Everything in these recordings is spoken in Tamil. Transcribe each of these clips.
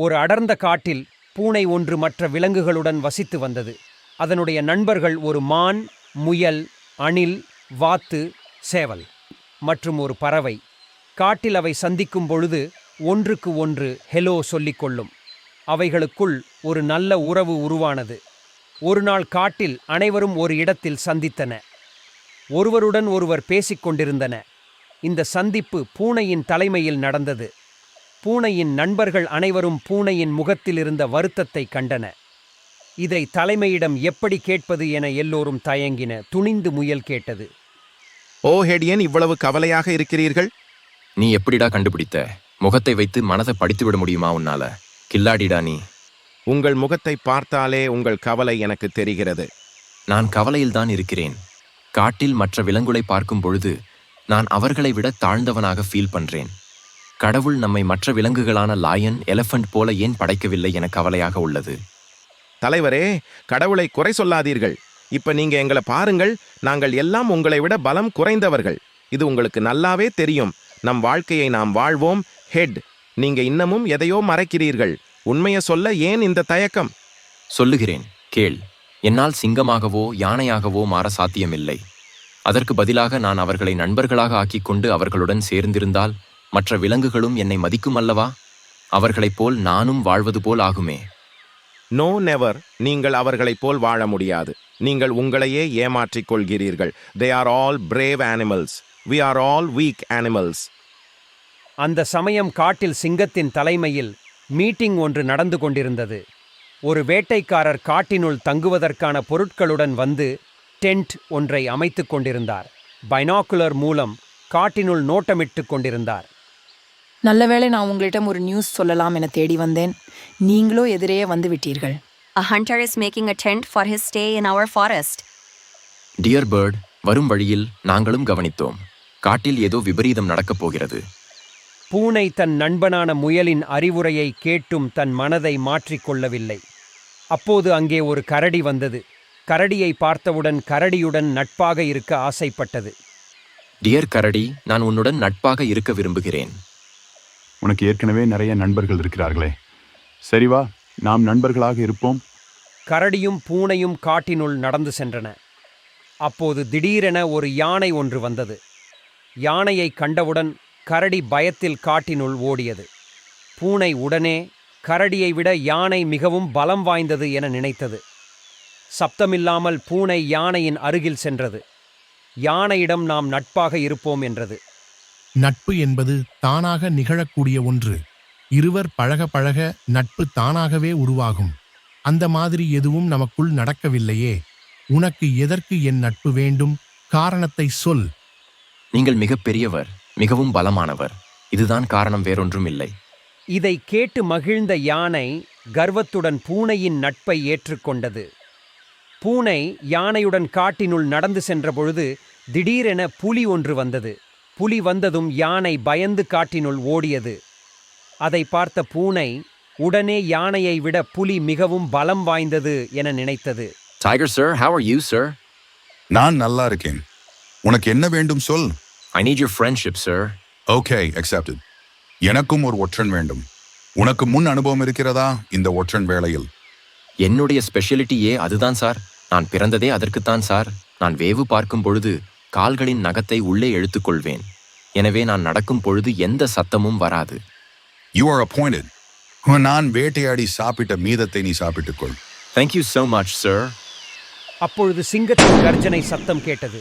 ஒரு அடர்ந்த காட்டில் பூனை ஒன்று மற்ற விலங்குகளுடன் வசித்து வந்தது. அதனுடைய நண்பர்கள் ஒரு மான், முயல், அணில், வாத்து, சேவல் மற்றும் ஒரு பறவை. காட்டில் அவை சந்திக்கும் பொழுது ஒன்றுக்கு ஒன்று ஹெலோ சொல்லிக்கொள்ளும். அவைகளுக்குள் ஒரு நல்ல உறவு உருவானது. ஒரு நாள் காட்டில் அனைவரும் ஒரு இடத்தில் சந்தித்தன. ஒருவருடன் ஒருவர் பேசிக் கொண்டிருந்தன. இந்த சந்திப்பு பூனையின் தலைமையில் நடந்தது. பூனையின் நண்பர்கள் அனைவரும் பூனையின் முகத்தில் இருந்த வருத்தத்தை கண்டன. இதை தலைமையிடம் எப்படி கேட்பது என எல்லோரும் தயங்கின. துணிந்து முயல் கேட்டது. ஓ ஹெட், ஏன் இவ்வளவு கவலையாக இருக்கிறீர்கள்? நீ எப்படிடா கண்டுபிடித்த? முகத்தை வைத்து மனதை படித்துவிட முடியுமா உன்னால? கில்லாடிடா நீ. உங்கள் முகத்தை பார்த்தாலே உங்கள் கவலை எனக்கு தெரிகிறது. நான் கவலையில்தான் இருக்கிறேன். காட்டில் மற்ற விலங்குகளை பார்க்கும் பொழுது நான் அவர்களை விட தாழ்ந்தவனாக ஃபீல் பண்றேன். கடவுள் நம்மை மற்ற விலங்குகளான லாயன், எலஃபண்ட் போல ஏன் படைக்கவில்லை என கவலையாக உள்ளது. தலைவரே, கடவுளை குறை சொல்லாதீர்கள். இப்ப நீங்க எங்களை பாருங்கள். நாங்கள் எல்லாம் உங்களை விட பலம் குறைந்தவர்கள். இது உங்களுக்கு நல்லாவே தெரியும். நம் வாழ்க்கையை நாம் வாழ்வோம். ஹெட், நீங்க இன்னமும் எதையோ மறைக்கிறீர்கள். உண்மையை சொல்ல ஏன் இந்த தயக்கம்? சொல்லுகிறேன், கேள். என்னால் சிங்கமாகவோ யானையாகவோ மாற சாத்தியமில்லை. அதற்கு பதிலாக நான் அவர்களை நண்பர்களாக ஆக்கிக்கொண்டு அவர்களுடன் சேர்ந்திருந்தால் மற்ற விலங்குகளும் என்னை மதிக்கும் அல்லவா? அவர்களைப் போல் நானும் வாழ்வது போல் ஆகுமே. No, never. நீங்கள் அவர்களைப் போல் வாழ முடியாது. நீங்கள் உங்களையே ஏமாற்றிக் கொள்கிறீர்கள். They are all brave animals. We are all weak animals. அந்த சமயம் காட்டில் சிங்கத்தின் தலைமையில் மீட்டிங் ஒன்று நடந்து கொண்டிருந்தது. ஒரு வேட்டைக்காரர் காட்டினுள் தங்குவதற்கான பொருட்களுடன் வந்து டென்ட் ஒன்றை அமைத்துக் கொண்டிருந்தார். பைனாக்குலர் மூலம் காட்டினுள் நோட்டமிட்டு கொண்டிருந்தார். நல்லவேளை நான் உங்களிடம் ஒரு நியூஸ் சொல்லலாம் என தேடி வந்தேன். நீங்களோ எதிரே வந்து விட்டீர்கள். A hunter is making a tent for his stay in our forest. Dear bird, வரும் வழியில் நாங்களும் கவனித்தோம். காட்டில் ஏதோ விபரீதம் நடக்கப் போகிறது. பூனை தன் நண்பனான முயலின் அறிவுரையை கேட்டும் தன் மனதை மாற்றிக்கொள்ளவில்லை. அப்போது அங்கே ஒரு கரடி வந்தது. கரடியை பார்த்தவுடன் கரடியுடன் நட்பாக இருக்க ஆசைப்பட்டது. டியர் கரடி, நான் உன்னுடன் நட்பாக இருக்க விரும்புகிறேன். உனக்கு ஏற்கனவே நிறைய நண்பர்கள் இருக்கிறார்களே. சரி வா, நாம் நண்பர்களாக இருப்போம். கரடியும் பூனையும் காட்டினுள் நடந்து சென்றன. அப்போது திடீரென ஒரு யானை ஒன்று வந்தது. யானையை கண்டவுடன் கரடி பயத்தில் காட்டினுள் ஓடியது. பூனை உடனே கரடியை விட யானை மிகவும் பலம் வாய்ந்தது என நினைத்தது. சப்தமில்லாமல் பூனை யானையின் அருகில் சென்றது. யானையிடம் நாம் நட்பாக இருப்போம் என்றது. நட்பு என்பது தானாக நிகழக்கூடிய ஒன்று. இருவர் பழக பழக நட்பு தானாகவே உருவாகும். அந்த மாதிரி எதுவும் நமக்குள் நடக்கவில்லையே. உனக்கு எதற்கு என் நட்பு வேண்டும்? காரணத்தை சொல். நீங்கள் மிகப்பெரியவர், மிகவும் பலமானவர். இதுதான் காரணம், வேறொன்றும் இல்லை. இதை கேட்டு மகிழ்ந்த யானை கர்வத்துடன் பூனையின் நட்பை ஏற்றுக்கொண்டது. பூனை யானையுடன் காட்டினுள் நடந்து சென்றபொழுது திடீரென புலி ஒன்று வந்தது. புலி வந்ததும் யானை பயந்து காட்டினுள் ஓடியது. அதை பார்த்த பூனை உடனே யானையை விட புலி மிகவும் பலம் வாய்ந்தது என நினைத்தது. Tiger sir, how are you sir? நான் நல்லா இருக்கேன். உனக்கு என்ன வேண்டும் சொல். I need your friendship sir. Okay, accepted. எனக்கும் ஒரு ஒற்றன் வேண்டும். உனக்கு முன் அனுபவம் இருக்கிறதா இந்த ஒற்றன் வேளையில்? என்னுடைய ஸ்பெஷலிட்டியே அதுதான் சார். நான் பிறந்ததே அதற்குத்தான் சார். நான் வேவு பார்க்கும் பொழுது கால்களின் நகத்தை உள்ளே இழுத்துக்கொள்வேன். எனவே நான் நடக்கும் பொழுது எந்த சத்தமும் வராது. You are appointed. நான் வேட்டையாடி சாப்பிட்ட மீதத்தை நீ சாப்பிட்டுக்கொள். Thank you so much sir. அப்பொழுது சிங்கத்தின் கர்ஜனை சத்தம் கேட்டது.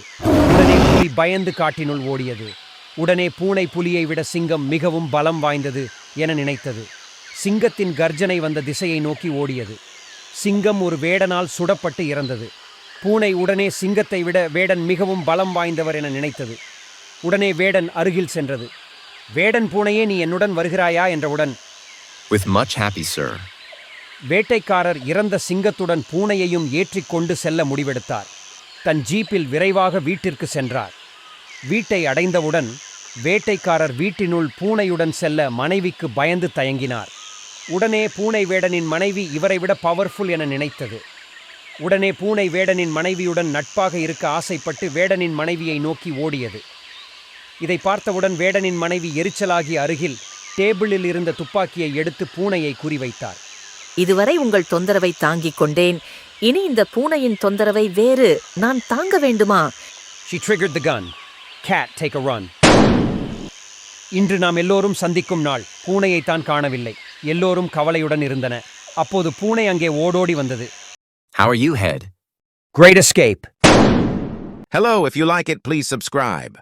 உடனே புலி பயந்து காட்டினுள் ஓடியது. உடனே பூனை புலியை விட சிங்கம் மிகவும் பலம் வாய்ந்தது என நினைத்தது. சிங்கத்தின் கர்ஜனை வந்த திசையை நோக்கி ஓடியது. சிங்கம் ஒரு வேடனால் சுடப்பட்டு இறந்தது. பூனை உடனே சிங்கத்தை விட வேடன் மிகவும் பலம் வாய்ந்தவர் என நினைத்தது. உடனே வேடன் அருகில் சென்றது. வேடன், பூனையே, நீ என்னுடன் வருகிறாயா என்றவுடன், With much happy sir. வேட்டைக்காரர் இறந்த சிங்கத்துடன் பூனையையும் ஏற்றிக்கொண்டு செல்ல முடிவெடுத்தார். தன் ஜீப்பில் விரைவாக வீட்டிற்கு சென்றார். வீட்டை அடைந்தவுடன் வேட்டைக்காரர் வீட்டினுள் பூனையுடன் செல்ல மனைவிக்கு பயந்து தயங்கினார். உடனே பூனை வேடனின் மனைவி இவரை விட பவர்ஃபுல் என நினைத்தது. உடனே பூனை வேடனின் மனைவியுடன் நட்பாக இருக்க ஆசைப்பட்டு வேடனின் மனைவியை நோக்கி ஓடியது. இதை பார்த்தவுடன் வேடனின் மனைவி எரிச்சலாகி அருகில் டேபிளில் இருந்த துப்பாக்கியை எடுத்து பூனையை குறிவைத்தார். இதுவரை உங்கள் தொந்தரவை தாங்கிக் கொண்டேன். இனி இந்த பூனையின் தொந்தரவை வேறு நான் தாங்க வேண்டுமா? She triggered the gun. Cat, take a run. இன்று நாம் எல்லோரும் சந்திக்கும் நாள். பூனையைத்தான் காணவில்லை. எல்லோரும் கவலையுடன் இருந்தன. அப்போது பூனை அங்கே ஓடோடி வந்தது. How are you, Head? Great escape. Hello, if you like it, please subscribe.